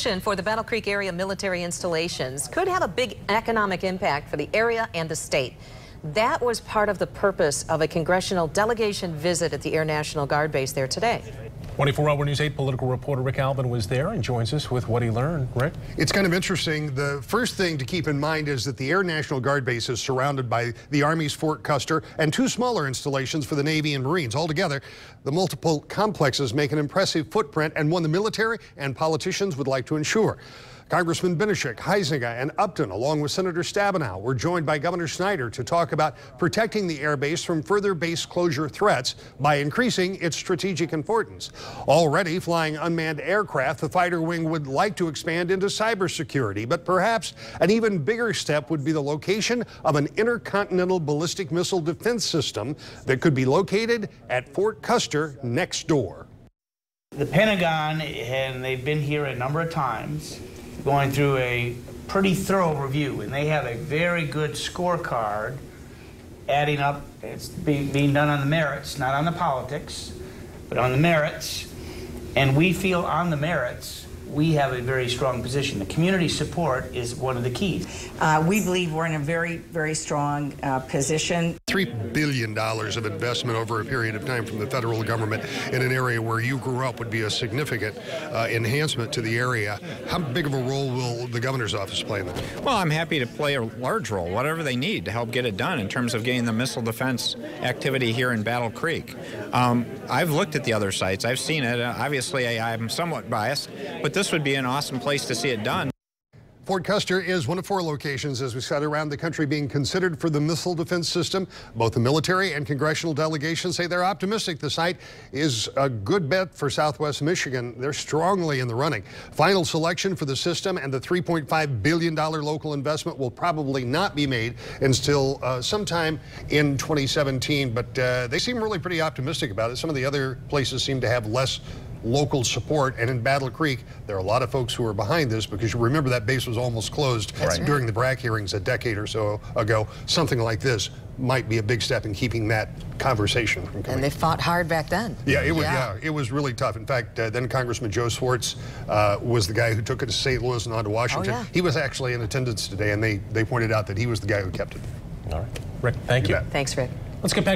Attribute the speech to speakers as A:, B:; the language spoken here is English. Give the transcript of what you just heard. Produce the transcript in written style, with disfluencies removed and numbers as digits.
A: location for the Battle Creek area military installations could have a big economic impact for the area and the state. That was part of the purpose of a congressional delegation visit at the Air National Guard base there today.
B: 24-hour News 8 political reporter Rick Alvin was there and joins us with what he learned. Rick?
C: It's kind of interesting. The first thing to keep in mind is that the Air National Guard base is surrounded by the Army's Fort Custer and two smaller installations for the Navy and Marines. Altogether, the multiple complexes make an impressive footprint and one the military and politicians would like to ensure. Congressman Benishek, Huizenga, and Upton, along with Senator Stabenow, were joined by Governor Snyder to talk about protecting the air base from further base closure threats by increasing its strategic importance. Already flying unmanned aircraft, the fighter wing would like to expand into cybersecurity, but perhaps an even bigger step would be the location of an intercontinental ballistic missile defense system that could be located at Fort Custer next door.
D: The Pentagon, and they've been here a number of times, going through a pretty thorough review, and they have a very good scorecard adding up. It's being done on the merits, not on the politics, but on the merits. And we feel on the merits, we have a very strong position. The community support is one of the keys.
E: We believe we're in a very, very strong position.
C: $3 billion of investment over a period of time from the federal government in an area where you grew up would be a significant enhancement to the area. How big of a role will the governor's office play in that?
F: Well, I'm happy to play a large role, whatever they need to help get it done in terms of getting the missile defense activity here in Battle Creek. I've looked at the other sites. I've seen it. Obviously, I'm somewhat biased, but this would be an awesome place to see it done.
C: Fort Custer is one of 4 locations, as we said, around the country being considered for the missile defense system. Both the military and congressional delegations say they're optimistic the site is a good bet for Southwest Michigan. They're strongly in the running. Final selection for the system and the $3.5 billion local investment will probably not be made until sometime in 2017, but they seem really pretty optimistic about it. Some of the other places seem to have less local support, and in Battle Creek there are a lot of folks who are behind this because you remember that base was almost closed during the BRAC hearings a decade or so ago. Something like this might be a big step in keeping that conversation from coming.
A: And they fought hard back then.
C: Yeah, it was really tough. In fact, then Congressman Joe Swartz was the guy who took it to St. Louis and on to Washington.
A: Oh, yeah.
C: He was actually in attendance today, and they pointed out that he was the guy who kept it.
B: All right. Rick, thank you.
A: Thanks, Rick.
B: Let's get back